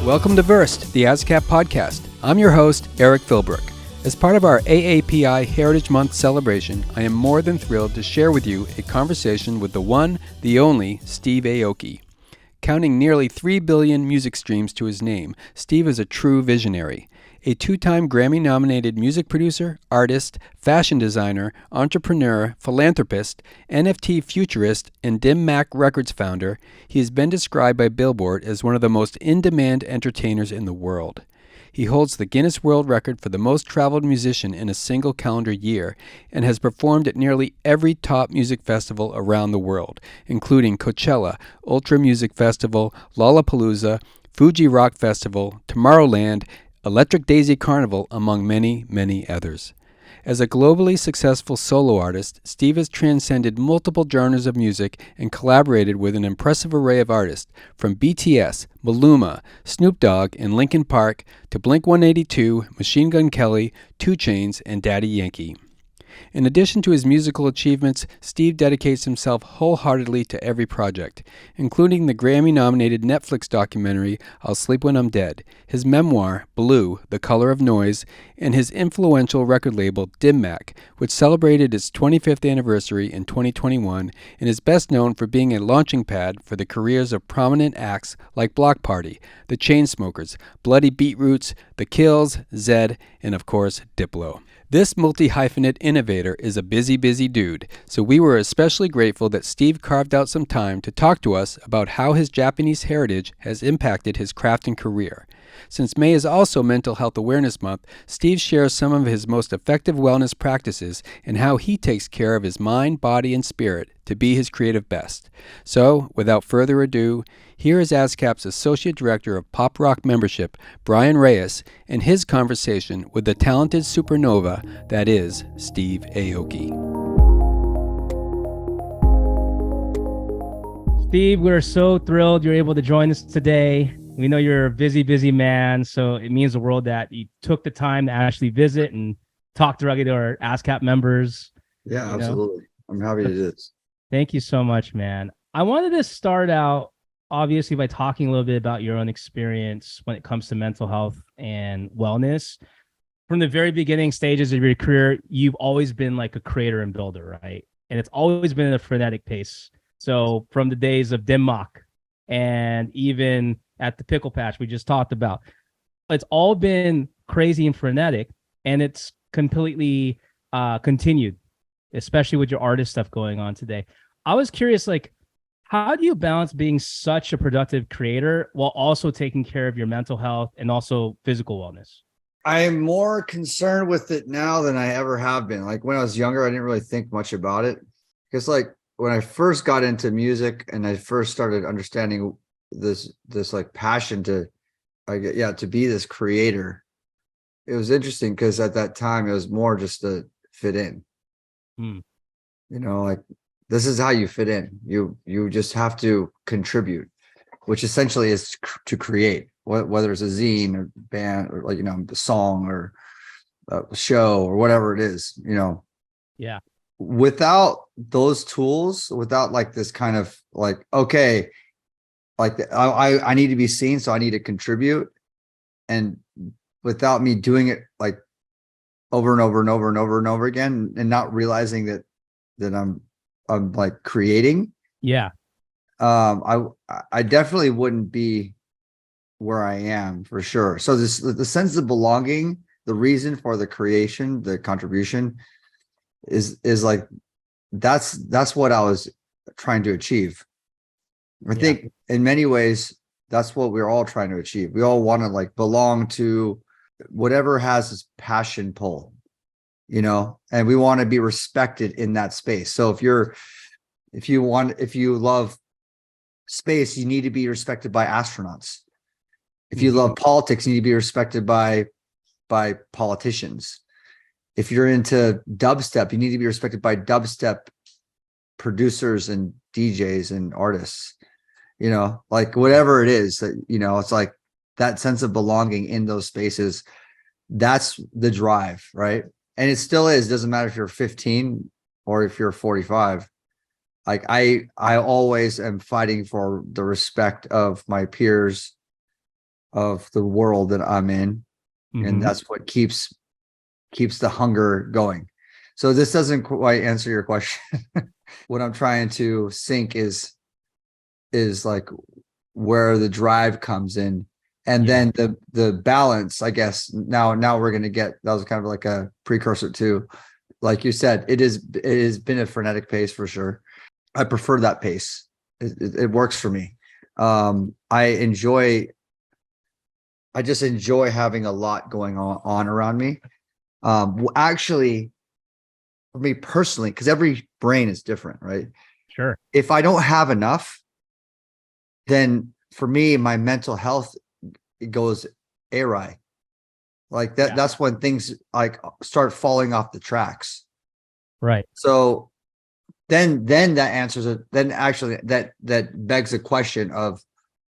Welcome to VERSED, the ASCAP podcast. I'm your host, Eric Philbrook. As part of our AAPI Heritage Month celebration, I am more than thrilled to share with you a conversation with the one, the only, Steve Aoki. Counting nearly 3 billion music streams to his name, Steve is a true visionary. A two-time Grammy-nominated music producer, artist, fashion designer, entrepreneur, philanthropist, NFT futurist, and Dim Mak Records founder, he has been described by Billboard as one of the most in-demand entertainers in the world. He holds the Guinness World Record for the most traveled musician in a single calendar year and has performed at nearly every top music festival around the world, including Coachella, Ultra Music Festival, Lollapalooza, Fuji Rock Festival, Tomorrowland, Electric Daisy Carnival, among many, many others. As a globally successful solo artist, Steve has transcended multiple genres of music and collaborated with an impressive array of artists, from BTS, Maluma, Snoop Dogg, and Linkin Park, to Blink-182, Machine Gun Kelly, 2 Chainz, and Daddy Yankee. In addition to his musical achievements, Steve dedicates himself wholeheartedly to every project, including the Grammy-nominated Netflix documentary I'll Sleep When I'm Dead, his memoir, Blue, The Color of Noise, and his influential record label, Dim Mak, which celebrated its 25th anniversary in 2021 and is best known for being a launching pad for the careers of prominent acts like Block Party, The Chainsmokers, Bloody Beetroots, The Kills, Zedd, and of course, Diplo. This multi-hyphenate innovator is a busy dude, so we were especially grateful that Steve carved out some time to talk to us about how his Japanese heritage has impacted his craft and career. Since May is also Mental Health Awareness Month, Steve shares some of his most effective wellness practices and how he takes care of his mind, body, and spirit to be his creative best. So, without further ado, here is ASCAP's Associate Director of Pop Rock Membership, Brian Reyes, and his conversation with the talented supernova that is Steve Aoki. Steve, we're so thrilled you're able to join us today. We know you're a busy man, so it means the world that you took the time to actually visit and talk directly to our ASCAP members. Yeah, absolutely. I'm happy to do this. Thank you so much, man. I wanted to start out, obviously, by talking a little bit about your own experience when it comes to mental health and wellness. From the very beginning stages of your career, you've always been like a creator and builder, right? And it's always been at a frenetic pace. So from the days of Dim Mak and even at the Pickle Patch we just talked about, it's all been crazy and frenetic, and it's completely continued, especially with your artist stuff going on today. I was curious, like, how do you balance being such a productive creator while also taking care of your mental health and also physical wellness? I am more concerned with it now than I ever have been. Like when I was younger, I didn't really think much about it. Because like when I first got into music and I first started understanding this like passion to be this creator, it was interesting because at that time it was more just to fit in. You know, like this is how you fit in. You just have to contribute, which essentially is to create, whether it's a zine or band or like, you know, a song or a show or whatever it is, you know. Yeah. Without those tools, without like this kind of like, okay, like I need to be seen, so I need to contribute. And without me doing it like over and over and over and over and over again and not realizing that I'm like creating. Yeah. I definitely wouldn't be where I am for sure. So the sense of belonging, the reason for the creation, the contribution is like that's what I was trying to achieve. I think in many ways that's what we're all trying to achieve. We all want to like belong to whatever has this passion pull, you know, and we want to be respected in that space. So if you love space, you need to be respected by astronauts. If you love politics, you need to be respected by politicians. If you're into dubstep, you need to be respected by dubstep producers and DJs and artists. You know, like whatever it is that, you know, it's like that sense of belonging in those spaces. That's the drive, right? And it still is. Doesn't matter if you're 15 or if you're 45. Like I always am fighting for the respect of my peers, of the world that I'm in. And that's what keeps the hunger going. So this doesn't quite answer your question. What I'm trying to sync is like where the drive comes in, and then the balance, I guess. Now we're going to get, that was kind of like a precursor to, like you said, it has been a frenetic pace for sure. I prefer that pace. It works for me. I just enjoy having a lot going on around me. Actually, for me personally, because every brain is different, right? Sure. If I don't have enough, then for me, my mental health, it goes awry. Like that. Yeah. That's when things like start falling off the tracks. Right. So then that answers it. Then actually that begs the question of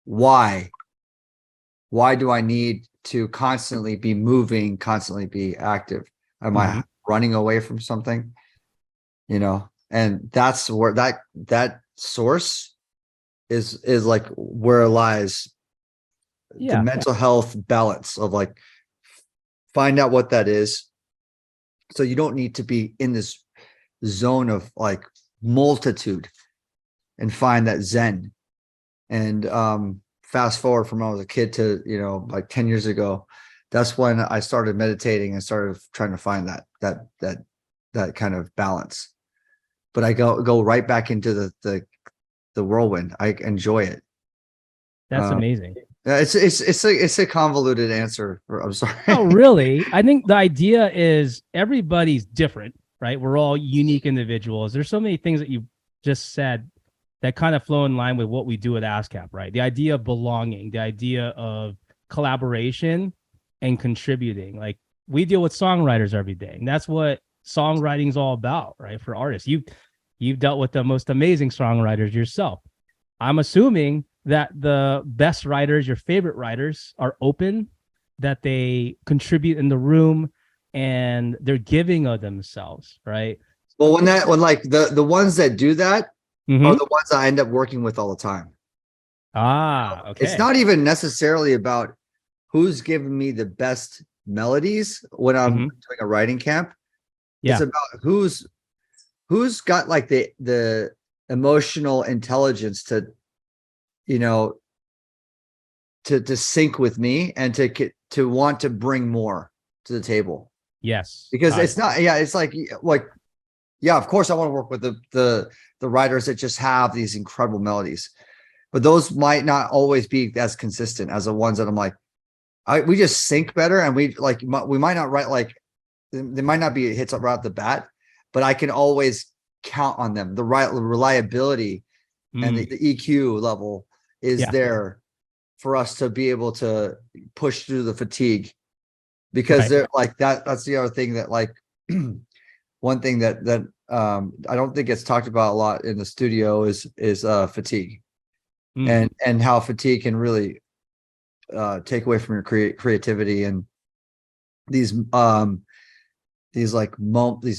why do I need to constantly be moving, constantly be active? Am I running away from something? And that's where that source is like where lies the mental health balance of like, find out what that is. So you don't need to be in this zone of like multitude, and find that Zen. And fast forward from when I was a kid to, like 10 years ago, that's when I started meditating and started trying to find that kind of balance. But I go right back into the whirlwind. I enjoy it. That's amazing. It's a convoluted answer. I'm sorry. Oh, really? I think the idea is everybody's different, right? We're all unique individuals. There's so many things that you just said that kind of flow in line with what we do at ASCAP, right? The idea of belonging, the idea of collaboration and contributing. Like, we deal with songwriters every day, and that's what songwriting is all about, right? For artists, you've dealt with the most amazing songwriters yourself. I'm assuming that the best writers, your favorite writers, are open, that they contribute in the room, and they're giving of themselves, right? Well, when like the ones that do that are the ones I end up working with all the time. Okay. It's not even necessarily about who's giving me the best melodies when I'm doing a writing camp. It's about who's got like the emotional intelligence to sync with me and to want to bring more to the table. Yes. Because it's not, it's like, of course I want to work with the writers that just have these incredible melodies, but those might not always be as consistent as the ones that I'm like, we just sync better, and we might not write, like, they might not be hits right off the bat, but I can always count on them. The reliability and the EQ level is there for us to be able to push through the fatigue, because they're like that's the other thing that, like, one thing that I don't think gets talked about a lot in the studio is fatigue, and how fatigue can really take away from your creativity, and these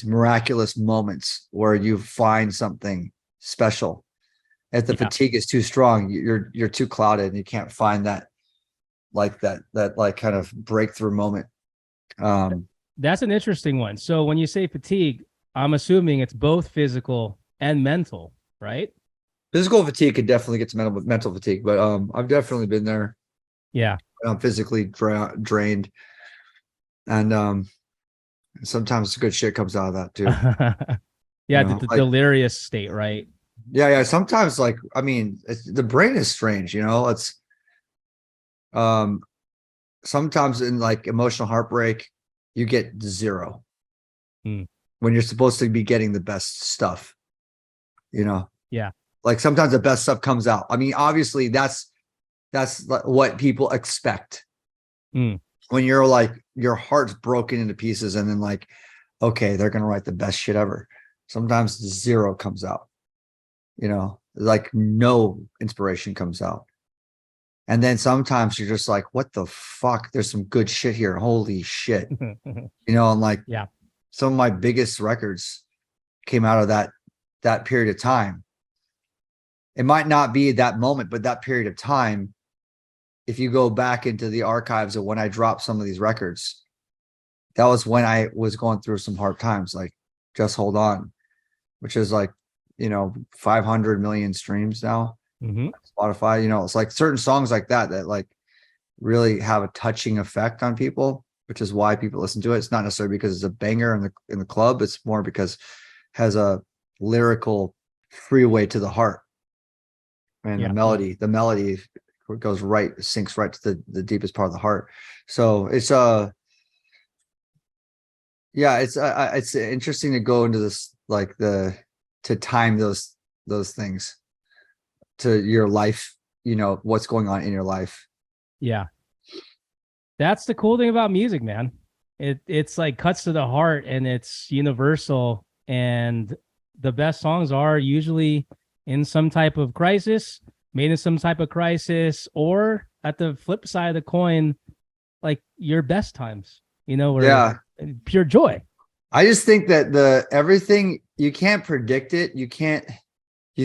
miraculous moments where you find something special. If the fatigue is too strong, you're too clouded, and you can't find that kind of breakthrough moment. That's an interesting one. So when you say fatigue, I'm assuming it's both physical and mental, right? Physical fatigue could definitely get to mental fatigue, but I've definitely been there. Yeah. I'm physically drained, and sometimes good shit comes out of that too. The delirious state, right? Yeah. Sometimes, like, I mean, the brain is strange, it's sometimes in like emotional heartbreak, you get 0 when you're supposed to be getting the best stuff, Yeah. Like, sometimes the best stuff comes out. I mean, obviously that's what people expect. When you're like, your heart's broken into pieces, and then, like, okay, they're going to write the best shit ever. Sometimes 0 comes out, like no inspiration comes out. And then sometimes you're just like, what the fuck? There's some good shit here. Holy shit. And like, some of my biggest records came out of that period of time. It might not be that moment, but that period of time if you go back into the archives of when I dropped some of these records, that was when I was going through some hard times, like Just Hold On, which is like, 500 million streams now. Spotify, it's like certain songs like that like really have a touching effect on people, which is why people listen to it. It's not necessarily because it's a banger in the club. It's more because it has a lyrical freeway to the heart. And the melody goes sinks right to the deepest part of the heart. So it's it's interesting to go into this, like to time those things to your life, what's going on in your life. Yeah. That's the cool thing about music, man. It's like cuts to the heart and it's universal. And the best songs are usually in some type of crisis, made in some type of crisis, or at the flip side of the coin, like your best times, or pure joy. I just think that everything, you can't predict it. You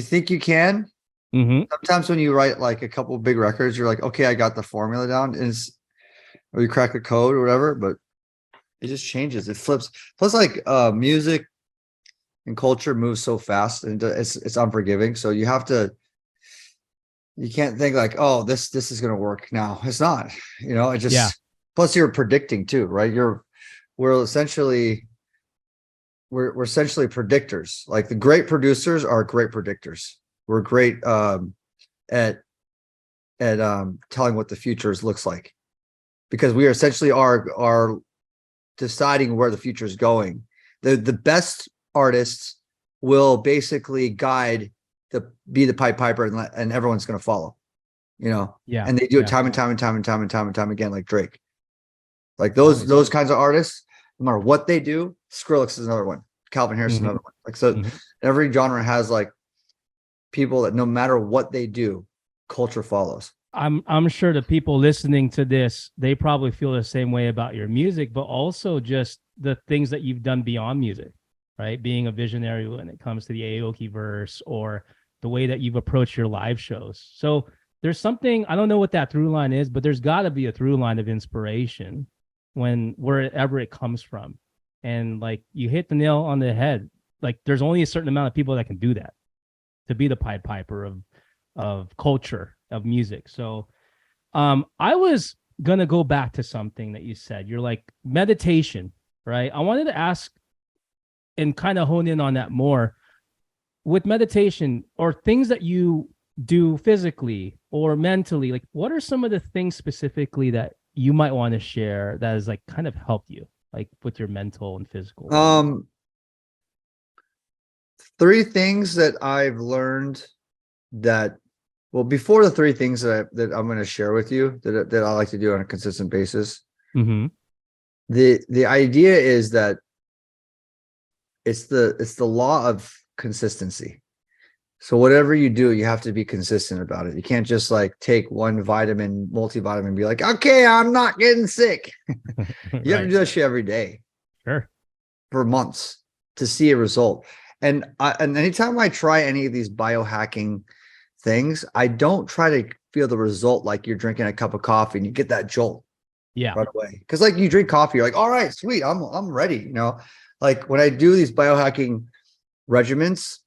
think you can. Sometimes when you write like a couple of big records, you're like, okay, I got the formula down, or you crack the code or whatever, but it just changes. It flips. Plus, like music and culture moves so fast, and it's unforgiving. So you can't think like, oh, this is gonna work now. It's not. It just. Plus, you're predicting too, right? We're essentially predictors. Like the great producers are great predictors. We're great at telling what the future looks like, because we essentially are deciding where the future is going. The best artists will basically be the Pied Piper, and everyone's going to follow. And they do it time and time again, like Drake. Like those kinds of artists, no matter what they do. Skrillex is another one. Calvin Harris is another one. Like, so every genre has like people that no matter what they do, culture follows. I'm sure the people listening to this, they probably feel the same way about your music, but also just the things that you've done beyond music, right? Being a visionary when it comes to the Aoki verse, or the way that you've approached your live shows. So there's something, I don't know what that through line is, but there's got to be a through line of inspiration wherever it comes from. And like you hit the nail on the head. Like there's only a certain amount of people that can do that, to be the Pied Piper of culture, of music. So I was gonna go back to something that you said. You're like meditation, right? I wanted to ask and kind of hone in on that more. With meditation or things that you do physically or mentally, like what are some of the things specifically that you might want to share that has like kind of helped you, like with your mental and physical? 3 things that I've learned before the 3 things that I'm going to share with you that I like to do on a consistent basis. The idea is that it's the law of consistency. So whatever you do, you have to be consistent about it. You can't just like take one multivitamin and be like, okay, I'm not getting sick. You have to do that shit every day. Sure. For months to see a result. And anytime I try any of these biohacking things, I don't try to feel the result like you're drinking a cup of coffee and you get that jolt right away. Because like you drink coffee, you're like, all right, sweet, I'm ready. Like when I do these biohacking regimens,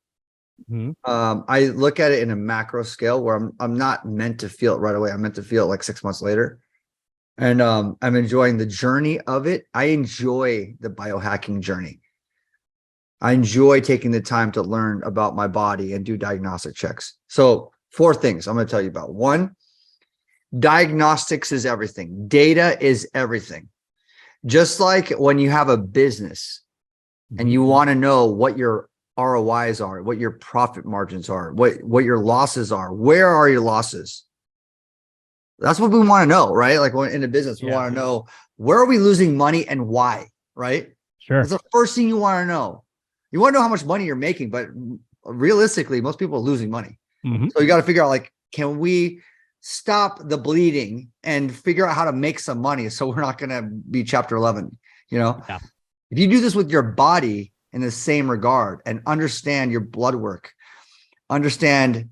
I look at it in a macro scale where I'm not meant to feel it right away. I'm meant to feel it like 6 months later. And I'm enjoying the journey of it. I enjoy the biohacking journey. I enjoy taking the time to learn about my body and do diagnostic checks. So 4 things I'm going to tell you about. 1, diagnostics is everything. Data is everything. Just like when you have a business and you want to know what your ROIs are, what your profit margins are, what your losses are, where are your losses? That's what we want to know, right? Like when in a business, we want to know, where are we losing money and why, right? Sure. That's the first thing you want to know. You want to know how much money you're making, but realistically, most people are losing money. So you got to figure out, like, can we stop the bleeding and figure out how to make some money so we're not going to be chapter 11, If you do this with your body in the same regard and understand your blood work, understand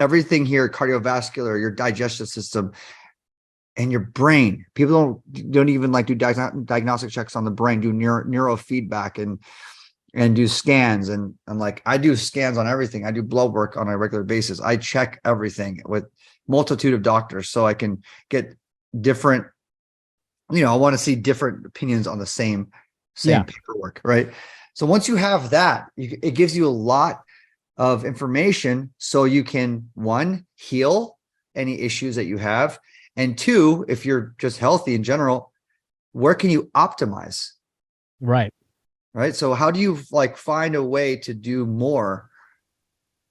everything here, cardiovascular, your digestive system, and your brain. People don't even like do diagnostic checks on the brain, do neurofeedback and do scans. And like, I do scans on everything. I do blood work on a regular basis. I check everything with multitude of doctors so I can get different, I want to see different opinions on the same paperwork, right? So once you have that, it gives you a lot of information so you can, one, heal any issues that you have, and two, if you're just healthy in general, where can you optimize? Right. So how do you like find a way to do more?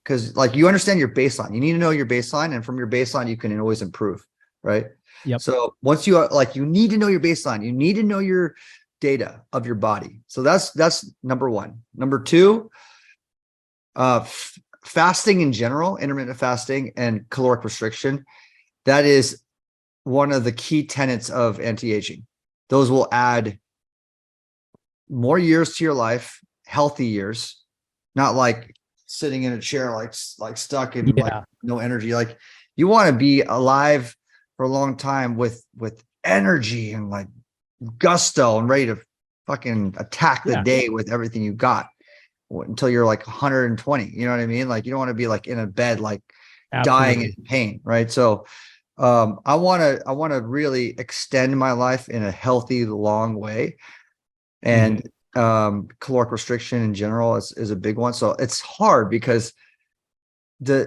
Because like, you understand your baseline. You need to know your baseline, and from your baseline, you can always improve, right? Yep. So once you you need to know your baseline, you need to know your data of your body. So that's number one. Number two, fasting in general, intermittent fasting and caloric restriction. That is one of the key tenets of anti-aging. Those will add more years to your life, healthy years, not like sitting in a chair, like stuck in like no energy. Like, you want to be alive for a long time with energy and like gusto and ready to fucking attack the day with everything you got until you're like 120. You know what I mean? Like, you don't want to be like in a bed, like dying in pain. Right. So I want to really extend my life in a healthy, long way. And caloric restriction in general is a big one. So it's hard because I'm a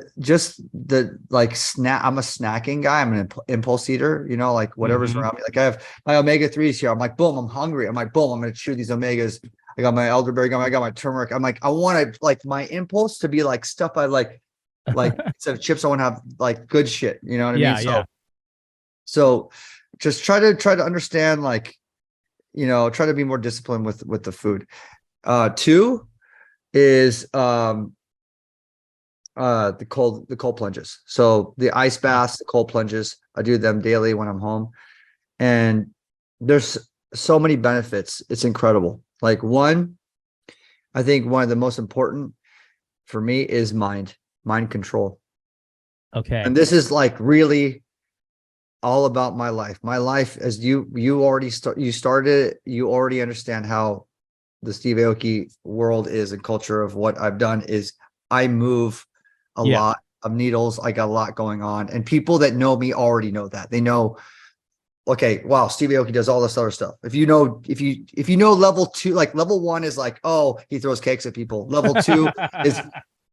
snacking guy. I'm an impulse eater, like whatever's around me. Like, I have my omega-3s here. I'm like, boom, I'm hungry. I'm like, boom, I'm going to chew these omegas. I got my elderberry gum. I got my turmeric. I'm like, I want to, like, my impulse to be like stuff I like instead of chips, I want to have like good shit. You know what I mean? So just try to understand, like, try to be more disciplined with the food. Two is the cold plunges. So the ice baths, the cold plunges, I do them daily when I'm home, and there's so many benefits. It's incredible. Like, one, I think one of the most important for me is mind control. Okay. And this is like really all about my life. My life, as you already started, you already understand how the Steve Aoki world is and culture of what I've done is I move a lot of needles. I got a lot going on, and people that know me already know that. They know, okay, wow, Steve Aoki does all this other stuff. If you know level two, like level one is like, oh, he throws cakes at people. Level two is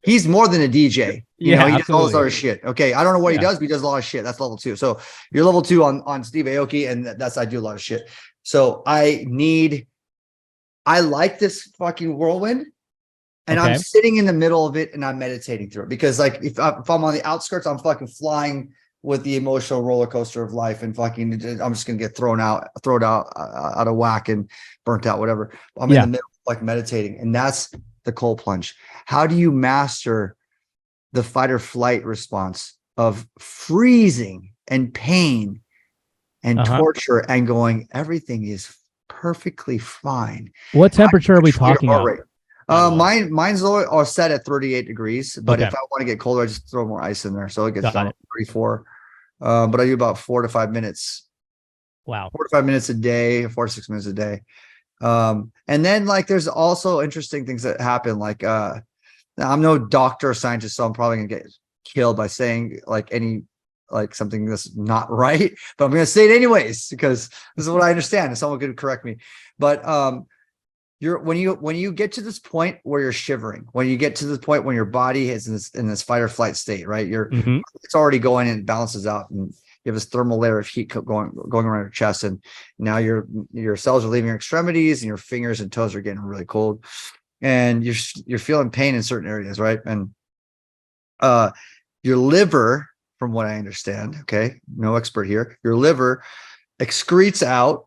he's more than a DJ. He does all this other shit. Okay, I don't know what he does, but he does a lot of shit. That's level two. So you're level two on Steve Aoki, and I do a lot of shit. So I like this fucking whirlwind, and I'm sitting in the middle of it, and I'm meditating through it, because like if I'm on the outskirts, I'm fucking flying with the emotional roller coaster of life, and fucking I'm just gonna get thrown out of whack and burnt out, whatever. I'm in the middle, like meditating, and that's the cold plunge. How do you master the fight or flight response of freezing and pain and torture and going, everything is perfectly fine? What temperature are we talking about? Mine's all set at 38 degrees, but if I want to get colder, I just throw more ice in there, so it gets down to 34. But I do about 4 to 5 minutes. Wow. 4 to 5 minutes a day, 4 to 6 minutes a day. And then like there's also interesting things that happen. Like I'm no doctor or scientist, so I'm probably gonna get killed by saying like something that's not right, but I'm gonna say it anyways because this is what I understand, and someone could correct me. But when you get to this point where you're shivering, when you get to the point when your body is in this fight or flight state, right? It's already going and it balances out, and you have this thermal layer of heat going around your chest, and now your cells are leaving your extremities, and your fingers and toes are getting really cold, and you're feeling pain in certain areas, right? And your liver, from what I understand, okay, no expert here, your liver excretes out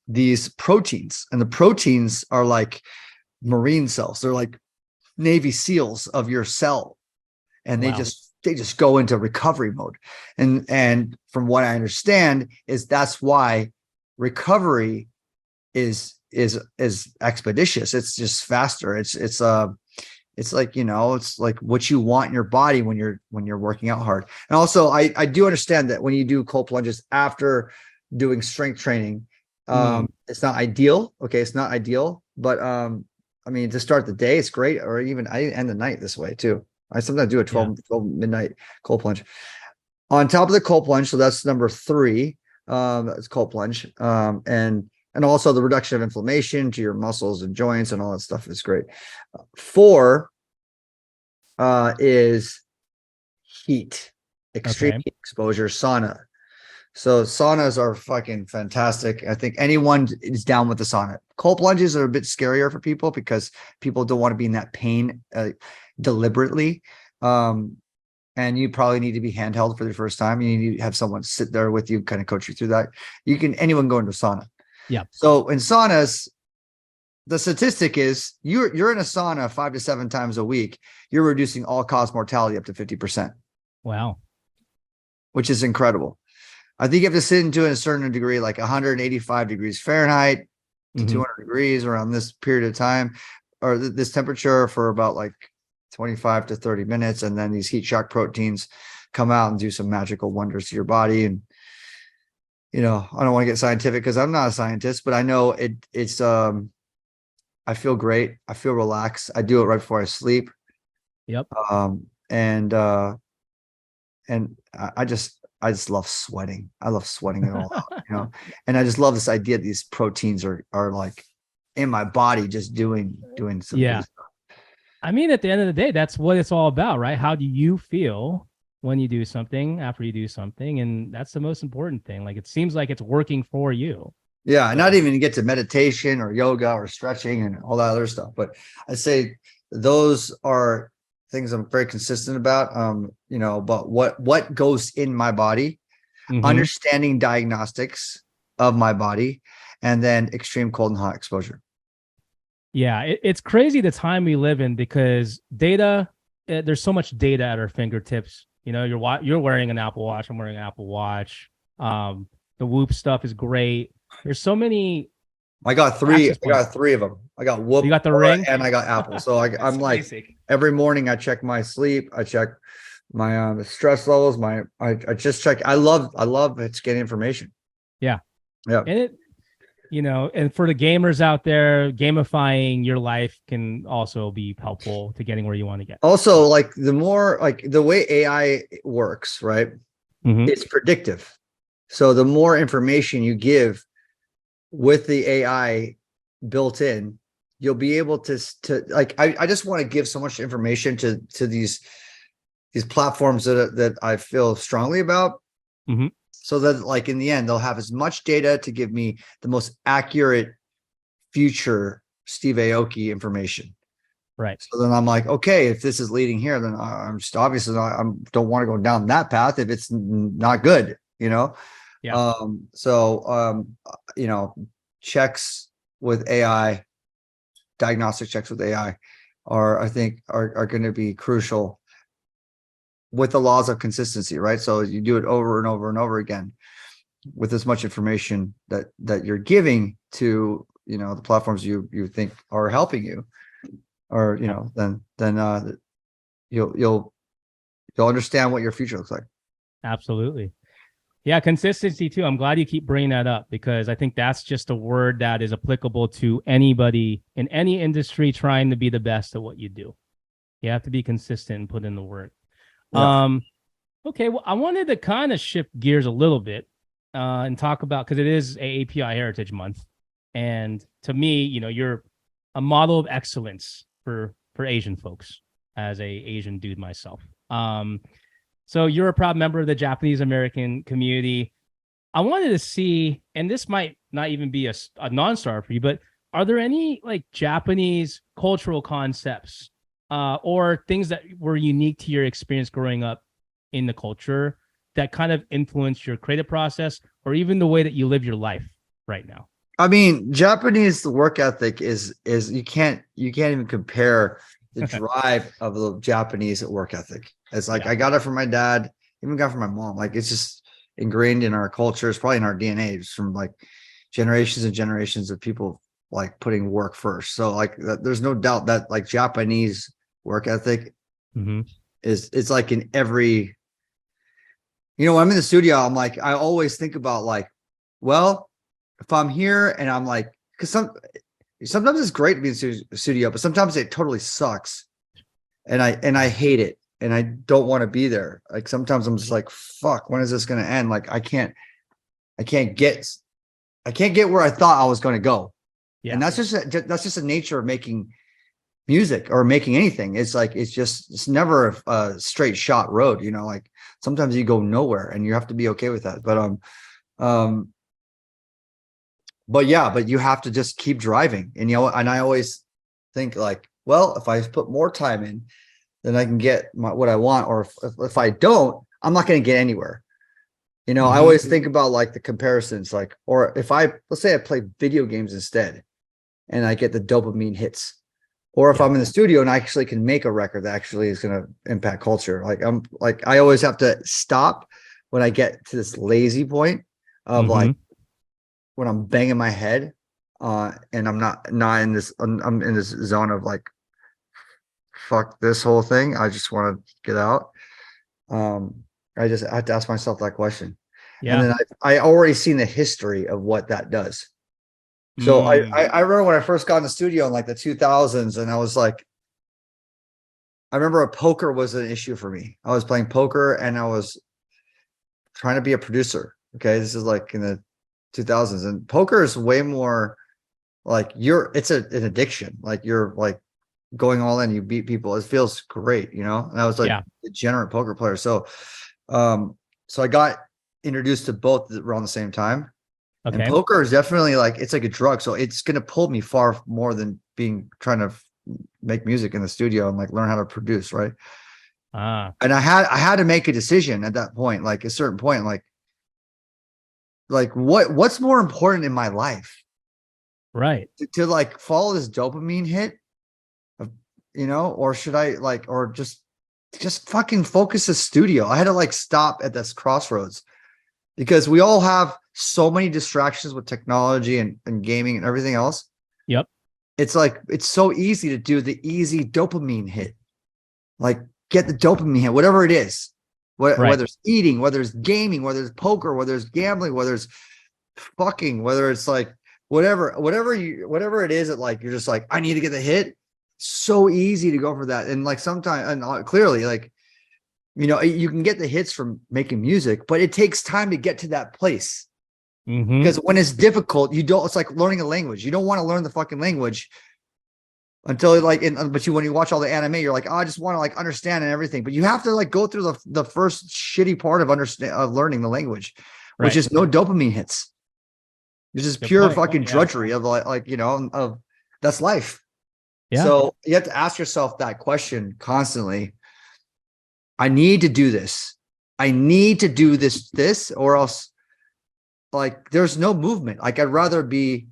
these proteins, and the proteins are like marine cells. They're like Navy SEALs of your cell, and they just go into recovery mode. And from what I understand is that's why recovery is expeditious. It's just faster. It's It's like, it's like what you want in your body when you're working out hard. And also I do understand that when you do cold plunges after doing strength training, it's not ideal. Okay. It's not ideal, but, I mean, to start the day, it's great. Or even I end the night this way too. I sometimes do a 12 midnight cold plunge on top of the cold plunge. So that's number 3. It's cold plunge. And also the reduction of inflammation to your muscles and joints and all that stuff is great. 4 is heat, extreme heat exposure, sauna. So saunas are fucking fantastic. I think anyone is down with the sauna. Cold plunges are a bit scarier for people because people don't want to be in that pain deliberately. And you probably need to be handheld for the first time. You need to have someone sit there with you, kind of coach you through that. Anyone go into sauna. Yeah. So in saunas, the statistic is you're in a sauna 5 to 7 times a week. You're reducing all-cause mortality up to 50%. Wow. Which is incredible. I think you have to sit into a certain degree, like 185 degrees Fahrenheit to 200 degrees around this period of time, or this temperature for about like 25 to 30 minutes. And then these heat shock proteins come out and do some magical wonders to your body. And, I don't want to get scientific because I'm not a scientist, but I know it's, I feel great. I feel relaxed. I do it right before I sleep. Yep. And I just love sweating. I love sweating it all out, and I just love this idea that these proteins are like in my body, just doing some good stuff. I mean, at the end of the day, that's what it's all about, right? How do you feel when you do something, after you do something? And that's the most important thing. Like, it seems like it's working for you. Yeah. And not even get to meditation or yoga or stretching and all that other stuff. But I say those are things I'm very consistent about, but what goes in my body, understanding diagnostics of my body, and then extreme cold and hot exposure. Yeah, it's crazy the time we live in because data, there's so much data at our fingertips. You're wearing an Apple Watch. I'm wearing an Apple Watch. The Whoop stuff is great. There's so many. I got 3. I got 3 of them. I got Whoop. You got the Ring, and I got Apple. So I'm like basic. Every morning I check my sleep. I check my stress levels. I just check. I love it's getting information. Yeah. Yeah. And and for the gamers out there, gamifying your life can also be helpful to getting where you want to get. Also, like the more the way AI works, right? It's predictive. So the more information you give with the AI built in, you'll be able to I just want to give so much information to these platforms that I feel strongly about. So that like in the end, they'll have as much data to give me the most accurate future Steve Aoki information. Right. So then I'm like, okay, if this is leading here, then I'm just obviously don't want to go down that path if it's not good, Yeah. Checks with AI, diagnostic checks with AI I think are going to be crucial with the laws of consistency, right? So you do it over and over and over again with as much information that you're giving to, the platforms you think are helping you, or, then you'll understand what your future looks like. Absolutely. Yeah, consistency too. I'm glad you keep bringing that up because I think that's just a word that is applicable to anybody in any industry trying to be the best at what you do. You have to be consistent and put in the work. Yeah. Okay, well, I wanted to kind of shift gears a little bit and talk about, because it is AAPI Heritage Month. And to me, you're a model of excellence for Asian folks as a Asian dude myself. So you're a proud member of the Japanese American community. I wanted to see, and this might not even be a non-starter for you, but are there any like Japanese cultural concepts or things that were unique to your experience growing up in the culture that kind of influenced your creative process or even the way that you live your life right now? I mean, Japanese work ethic is you can't even compare the drive of the Japanese work ethic. It's like, I got it from my dad, even got it from my mom. Like, it's just ingrained in our culture. It's probably in our DNA. It's from like generations and generations of people like putting work first. So like, there's no doubt that like Japanese work ethic Mm-hmm. it's like in every, when I'm in the studio, I'm like, I always think about like, well, if I'm here and I'm like, because sometimes it's great to be in the studio, but sometimes it totally sucks. And I hate it. And I don't want to be there. Like sometimes I'm just like, fuck, when is this going to end? Like I can't get where I thought I was going to go. Yeah. And that's just the nature of making music or making anything. It's like, it's never a straight shot road, like sometimes you go nowhere and you have to be okay with that. But you have to just keep driving. And, and I always think like, well, if I put more time in, then I can get what I want. Or if I don't, I'm not going to get anywhere. I always think about like the comparisons, like, or if let's say I play video games instead and I get the dopamine hits, or if I'm in the studio and I actually can make a record that actually is going to impact culture. I always have to stop when I get to this lazy point of like, when I'm banging my head, and I'm not in this, I'm in this zone of like, fuck this whole thing. I just want to get out. I have to ask myself that question. Yeah. And then I already seen the history of what that does. So I remember when I first got in the studio in like the 2000s, and I was like, I remember poker was an issue for me. I was playing poker and I was trying to be a producer. Okay. This is like in the 2000s, and poker is way more like it's an addiction. Like you're like going all in, you beat people. It feels great, And I was like a degenerate poker player. So I got introduced to both around the same time. Okay. And poker is definitely like, it's like a drug. So it's going to pull me far more than trying to make music in the studio and like learn how to produce. Right. And I had to make a decision at that point, like a certain point, like what's more important in my life? Right. To like follow this dopamine hit, or should I or just fucking focus the studio? I had to like stop at this crossroads because we all have so many distractions with technology and gaming and everything else. Yep. It's like, it's so easy to do the easy dopamine hit, like get the dopamine hit, whatever it is, whether it's eating, whether it's gaming, whether it's poker, whether it's gambling, whether it's fucking, whether it's like, whatever it is that like, you're just like, I need to get the hit. So easy to go for that. And like sometimes, and clearly like, you can get the hits from making music, but it takes time to get to that place. Because when it's difficult, it's like learning a language. You don't want to learn the fucking language until like, when you watch all the anime, you're like, oh, I just want to like understand and everything. But you have to like go through the first shitty part of learning the language, which is no dopamine hits. It's just pure fucking drudgery of of that's life. Yeah. So you have to ask yourself that question constantly. I need to do this. I need to do this, or else like there's no movement. Like I'd rather be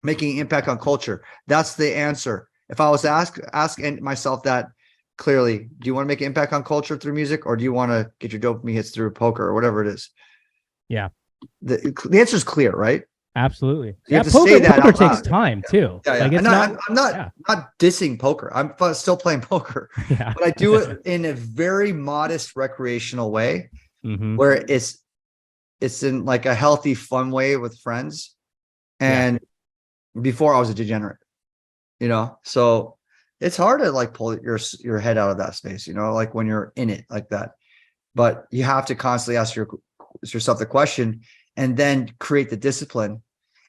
making impact on culture. That's the answer. If I was to ask myself that clearly, do you want to make an impact on culture through music, or do you want to get your dopamine hits through poker or whatever it is? Yeah. The answer is clear, right? Absolutely. You have to say that poker takes time too. Yeah, yeah. Like it's I'm not dissing poker. I'm still playing poker, but I do it in a very modest recreational way, where it's in like a healthy, fun way with friends. And before I was a degenerate, so it's hard to like pull your head out of that space, like when you're in it like that. But you have to constantly ask yourself the question, and then create the discipline.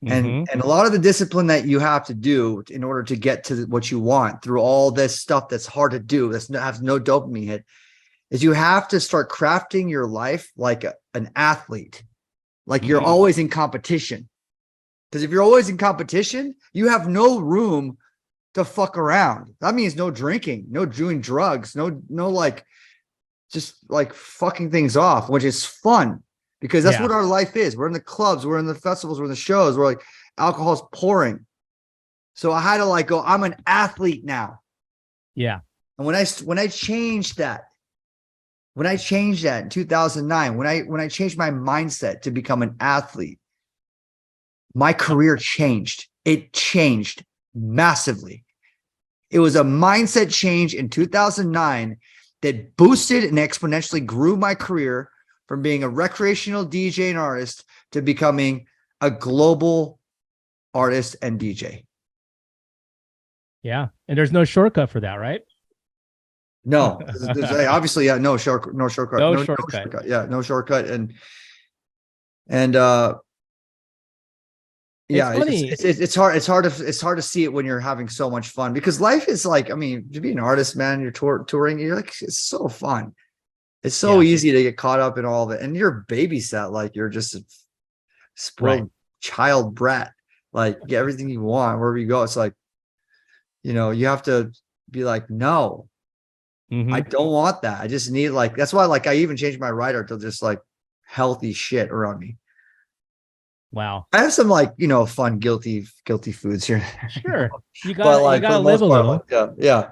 And a lot of the discipline that you have to do in order to get to what you want through all this stuff that's hard to do, has no dopamine hit, is you have to start crafting your life like an athlete. Like you're always in competition. Because if you're always in competition, you have no room to fuck around. That means no drinking, no doing drugs, no like just like fucking things off, which is fun. Because that's what our life is. We're in the clubs, we're in the festivals, we're in the shows, we're like alcohol's pouring. So I had to like go, I'm an athlete now. Yeah. And when I changed that in 2009, when I changed my mindset to become an athlete, my career changed. It changed massively. It was a mindset change in 2009 that boosted and exponentially grew my career from being a recreational DJ and artist to becoming a global artist and DJ. Yeah. And there's no shortcut for that, right? No, obviously, yeah, no shortcut. No shortcut. Yeah, no shortcut. And yeah, it's hard. It's hard to see it when you're having so much fun, because life is like, I mean, to be an artist, man, you're touring, you're like, it's so fun. It's so easy to get caught up in all of it. And you're babysat, like you're just a spoiled child brat, like get everything you want wherever you go. It's like, you know, you have to be like, no, I don't want that. I just need, like, that's why, like, I even changed my writer to just like healthy shit around me. Wow. I have some, like, you know, fun, guilty foods here. Sure. You gotta live a little. Yeah.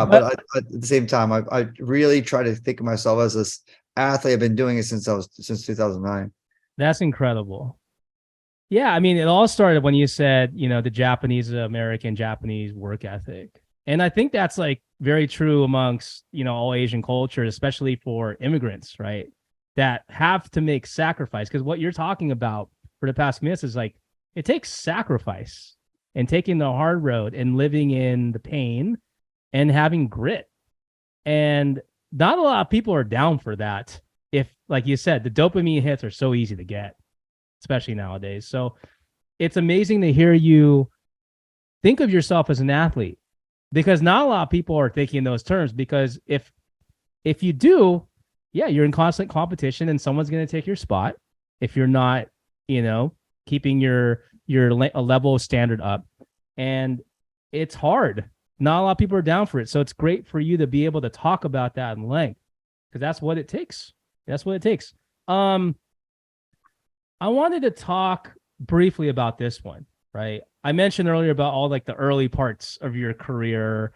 But at the same time, I really try to think of myself as this athlete. I've been doing it since 2009. That's incredible. Yeah. I mean, it all started when you said, you know, the Japanese work ethic. And I think that's like very true amongst, you know, all Asian culture, especially for immigrants, right? That have to make sacrifice. Because what you're talking about for the past minutes is like, it takes sacrifice and taking the hard road and living in the pain and having grit. And not a lot of people are down for that. If, like you said, the dopamine hits are so easy to get, especially nowadays. So it's amazing to hear you think of yourself as an athlete, because not a lot of people are thinking in those terms. Because if you do, yeah, you're in constant competition and someone's going to take your spot if you're not, you know, keeping your level of standard up. And it's hard. Not a lot of people are down for it. So it's great for you to be able to talk about that in length, because that's what it takes. That's what it takes. I wanted to talk briefly about this one, right? I mentioned earlier about all like the early parts of your career.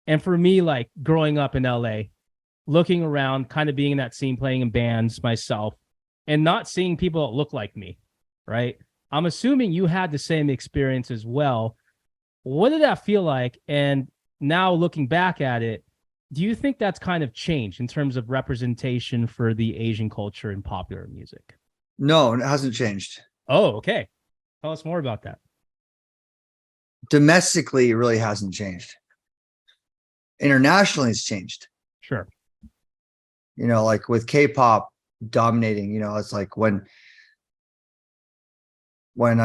And for me, like growing up in LA, looking around, kind of being in that scene, playing in bands myself, and not seeing people that look like me, right? I'm assuming you had the same experience as well. What did that feel like? And now looking back at it, do you think that's kind of changed in terms of representation for the Asian culture in popular music? No, it hasn't changed. Oh, okay. Tell us more about that. Domestically, it really hasn't changed. Internationally, it's changed. Sure. You know, like with K-pop dominating, you know, it's like when you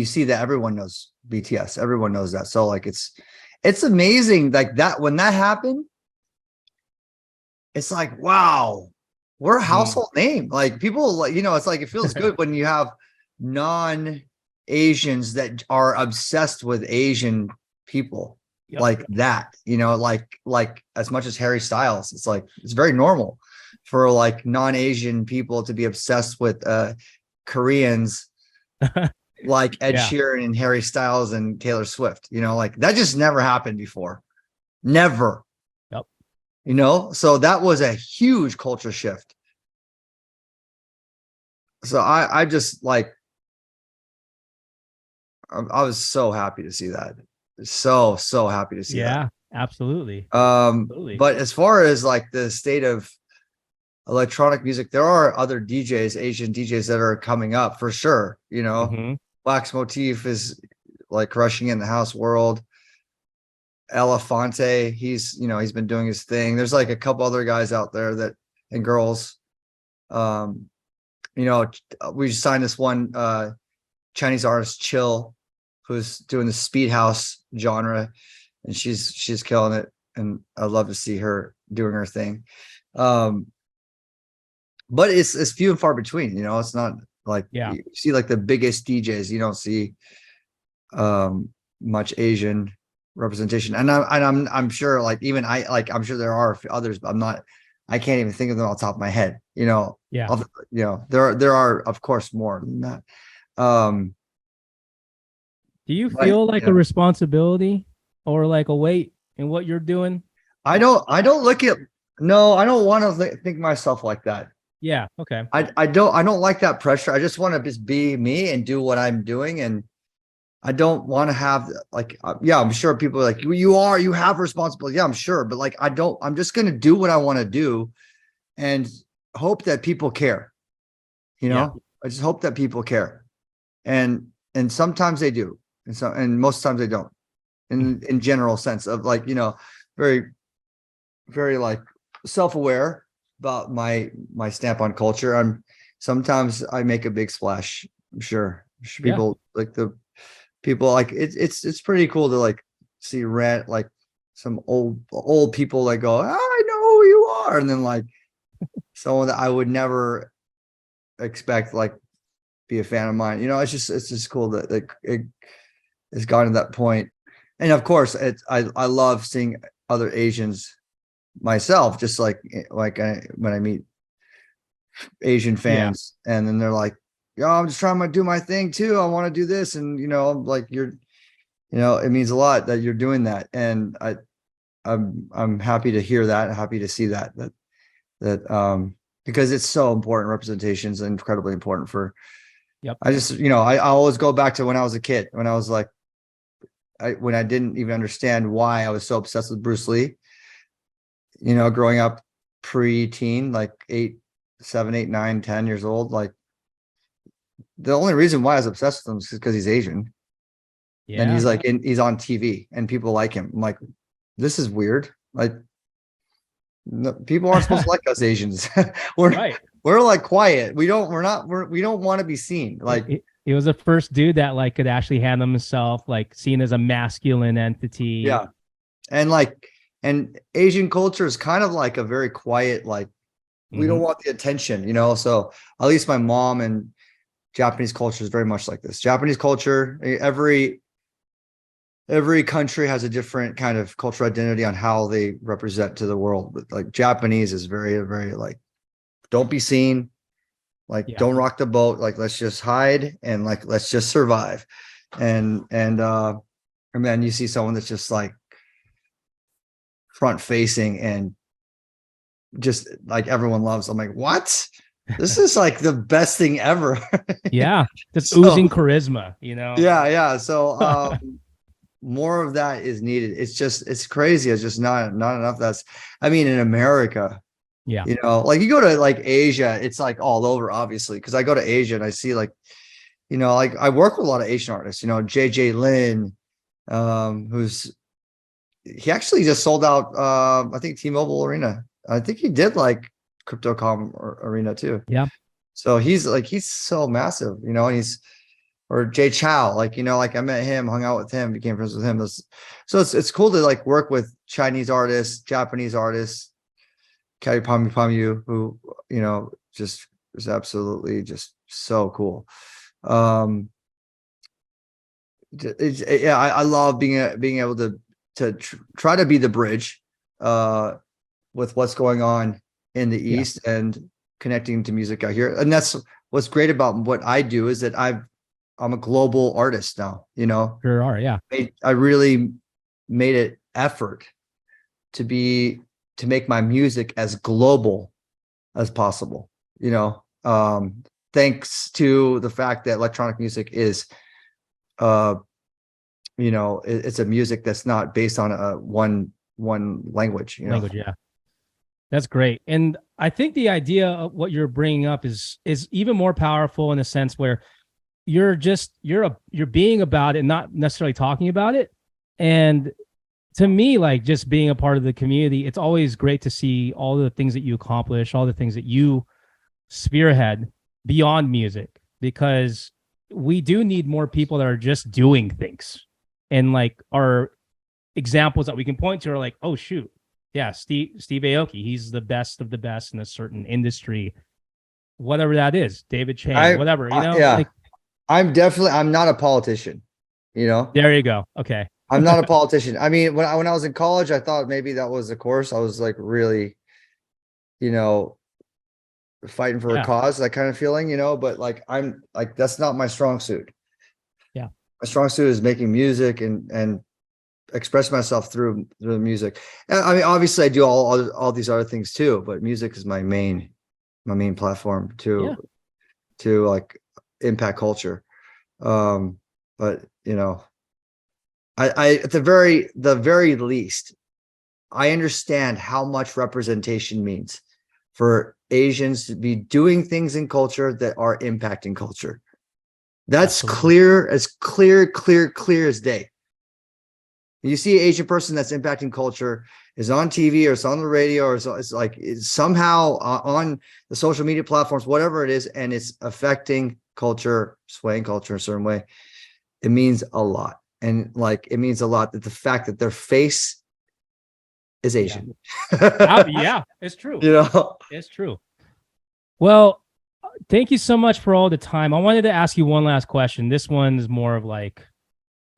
see that everyone knows BTS, everyone knows that. So like it's amazing, like that when that happened, it's like, wow, we're a household name. Like people, like, you know, it's like it feels good when you have non-Asians that are obsessed with Asian people. Yep. Like that, you know, like as much as Harry Styles, it's like it's very normal for like non-Asian people to be obsessed with Koreans like Ed Sheeran and Harry Styles and Taylor Swift, you know, like that just never happened before. Never. Yep. You know, so that was a huge culture shift. So I just like, I was so happy to see that. So happy to see that. Yeah, absolutely. But as far as like the state of electronic music, there are other DJs, Asian DJs that are coming up for sure. You know, Wax Motif is like crushing in the house world. Elefante, he's been doing his thing. There's like a couple other guys out there that, and girls. You know, we signed this one Chinese artist, Chill, who's doing the speed house genre, and she's killing it, and I'd love to see her doing her thing. But it's few and far between, you know. It's not like you see like the biggest DJs, you don't see much Asian representation. And I'm sure, like, even I'm sure there are others, but I can't even think of them off the top of my head, you know. You know, there are of course more than that. Do you feel like a responsibility or like a weight in what you're doing? I don't want to think myself like that. Yeah. Okay. I don't like that pressure. I just want to just be me and do what I'm doing. And I don't want to have like, yeah, I'm sure people are like, you have responsibility. Yeah, I'm sure. But like, I'm just going to do what I want to do and hope that people care. I just hope that people care. And sometimes they do. And most times they don't in general sense of like, very, very like self-aware about my stamp on culture. Sometimes I make a big splash. I'm sure people like it's pretty cool to like see like some old people like go, I know who you are. And then like someone that I would never expect like be a fan of mine. It's just cool that it's gotten to that point. And of course I love seeing other Asians myself, just like when I meet Asian fans and then they're like, yo, I'm just trying to do my thing too. I want to do this. And, I'm like, it means a lot that you're doing that. And I'm happy to hear that, happy to see that because it's so important. Representation is incredibly important for, I just, I always go back to when I was a kid, when I was like, when I didn't even understand why I was so obsessed with Bruce Lee, growing up pre-teen, like 7, 8, 9, 10 years old. Like the only reason why I was obsessed with him is because he's Asian. Yeah. And he's like, he's on TV and people like him. I'm like, this is weird. Like no, people aren't supposed to like us Asians. We're like quiet. We don't want to be seen. Like he was the first dude that like could actually handle himself, like seen as a masculine entity. Yeah. And Asian culture is kind of like a very quiet, like we don't want the attention, so at least my mom and Japanese culture is very much like this. Japanese culture, every country has a different kind of cultural identity on how they represent to the world. But like Japanese is very, very like, don't be seen, like don't rock the boat, like let's just hide and like let's just survive. And then you see someone that's just like front facing and just like everyone loves. I'm like, what? This is like the best thing ever. Just oozing charisma, Yeah. So more of that is needed. It's crazy. It's just not enough. In America, like you go to like Asia, it's like all over, obviously, because I go to Asia and I see like, like I work with a lot of Asian artists, JJ Lin, he actually just sold out I think T-Mobile Arena. I think he did like Crypto.com Arena too. Yeah. So he's so massive, and or Jay Chow, like, like I met him, hung out with him, became friends with him. So it's cool to like work with Chinese artists, Japanese artists, Kari Pamu, who, just is absolutely just so cool. I love being able to try to be the bridge with what's going on in the East and connecting to music out here. And that's what's great about what I do, is that I'm a global artist now, Sure are, yeah. I really made an effort to make my music as global as possible, thanks to the fact that electronic music is it's a music that's not based on one language. Language, yeah. That's great. And I think the idea of what you're bringing up is even more powerful in a sense where you're being about it, not necessarily talking about it. And to me, like just being a part of the community, it's always great to see all the things that you accomplish, all the things that you spearhead beyond music, because we do need more people that are just doing things. And like our examples that we can point to are like, oh shoot, yeah, Steve Aoki, he's the best of the best in a certain industry, whatever that is. David Chang, whatever, Yeah, like, I'm not a politician, There you go. Okay. I'm not a politician. I mean, when I was in college, I thought maybe that was the course. I was like really, fighting for a cause, that kind of feeling, but like, I'm like, that's not my strong suit. Yeah. My strong suit is making music and express myself through the music. I mean, obviously I do all these other things too, but music is my main platform to like impact culture. but I at the very least, I understand how much representation means for Asians to be doing things in culture that are impacting culture. That's clear as day. You see an Asian person that's impacting culture is on TV or it's on the radio or it's somehow on the social media platforms, whatever it is, and it's affecting culture, swaying culture in a certain way. It means a lot. And it means a lot that the fact that their face is Asian. Yeah, it's true. It's true. Well, thank you so much for all the time. I wanted to ask you one last question. This one's more of like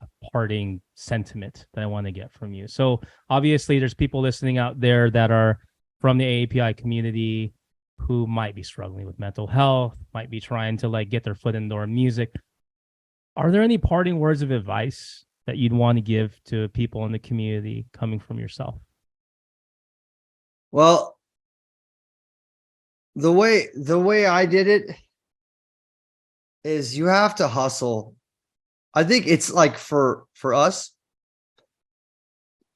a parting sentiment that I want to get from you. So obviously there's people listening out there that are from the AAPI community who might be struggling with mental health, might be trying to get their foot in the door in music. Are there any parting words of advice that you'd want to give to people in the community coming from yourself? Well, the way I did it is you have to hustle. I think it's like for us,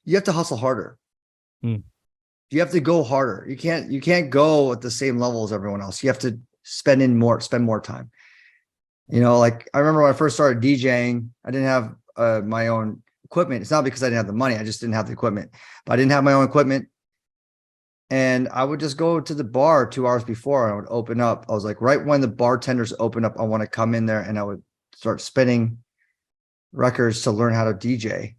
you have to hustle harder. You have to go harder. You can't go at the same level as everyone else. You have to spend more time. I remember when I first started DJing, I didn't have my own equipment. It's not because I didn't have the money. I just didn't have the equipment. But I didn't have my own equipment. And I would just go to the bar 2 hours before and I would open up. I was like, right when the bartenders open up, I want to come in there and I would start spinning records to learn how to DJ.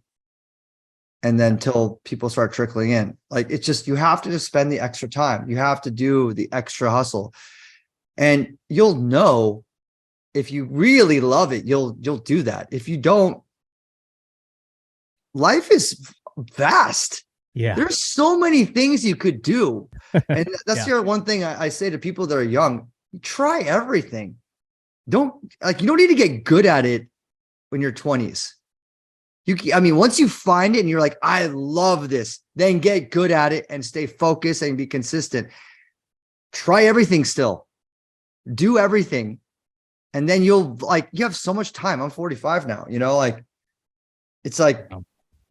And then till people start trickling in. It's just, you have to just spend the extra time. You have to do the extra hustle. And you'll know if you really love it, you'll do that. If you don't, life is vast. Yeah. There's so many things you could do. And that's the one thing I say to people that are young, try everything. You don't need to get good at it when you're 20s. Once you find it and you're like, I love this, then get good at it and stay focused and be consistent. Try everything still. Do everything. And then you have so much time. I'm 45 now,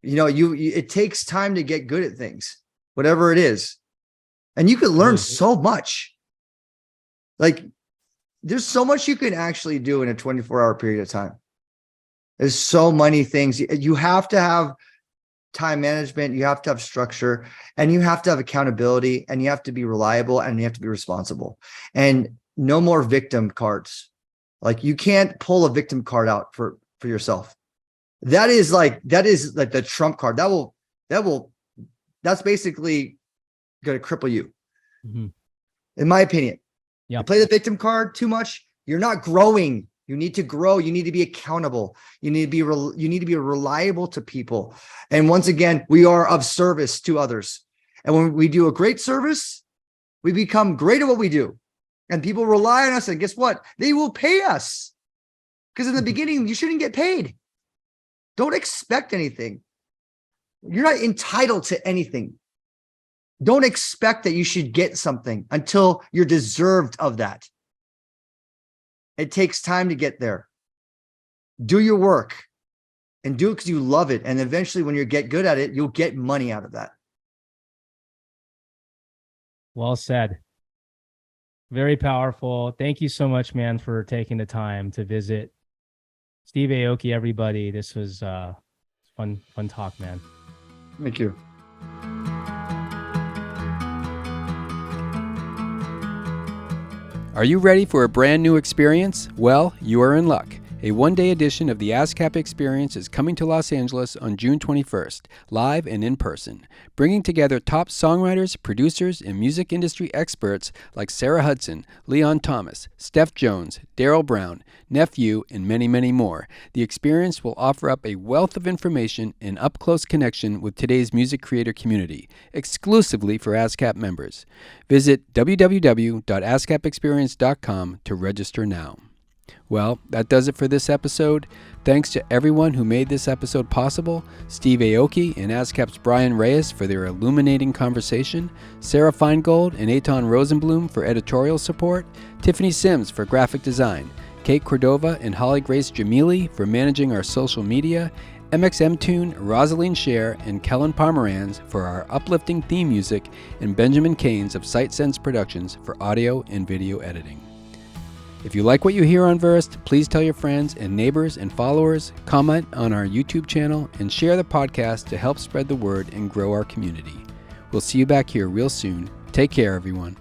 it takes time to get good at things, whatever it is. And you can learn so much. There's so much you can actually do in a 24-hour period of time. There's so many things. You have to have time management. You have to have structure, and you have to have accountability, and you have to be reliable, and you have to be responsible. And no more victim cards. You can't pull a victim card out for yourself. That is the trump card. That's basically going to cripple you. Mm-hmm. In my opinion. You play the victim card too much, you're not growing. You need to grow. You need to be accountable. You need to be reliable to people. And once again, we are of service to others. And when we do a great service, we become great at what we do. And people rely on us. And guess what? They will pay us. Because in the beginning, you shouldn't get paid. Don't expect anything. You're not entitled to anything. Don't expect that you should get something until you're deserved of that. It takes time to get there. Do your work and do it because you love it. And eventually when you get good at it, you'll get money out of that. Well said. Very powerful. Thank you so much, man, for taking the time to visit. Steve Aoki, everybody. This was fun talk, man. Thank you. Are you ready for a brand new experience? Well, you are in luck. A one-day edition of the ASCAP Experience is coming to Los Angeles on June 21st, live and in person, bringing together top songwriters, producers, and music industry experts like Sarah Hudson, Leon Thomas, Steph Jones, Daryl Brown, Nephew, and many, many more. The experience will offer up a wealth of information and up-close connection with today's music creator community, exclusively for ASCAP members. Visit www.ascapexperience.com to register now. Well, that does it for this episode. Thanks to everyone who made this episode possible: Steve Aoki and ASCAP's Brian Reyes for their illuminating conversation, Sarah Feingold and Eitan Rosenblum for editorial support, Tiffany Sims for graphic design, Kate Cordova and Holly Grace Jamili for managing our social media, MXM Tune, Rosalind Scher, and Kellen Pomeranz for our uplifting theme music, and Benjamin Keynes of Sight Sense Productions for audio and video editing. If you like what you hear on Versed, please tell your friends and neighbors and followers, comment on our YouTube channel, and share the podcast to help spread the word and grow our community. We'll see you back here real soon. Take care, everyone.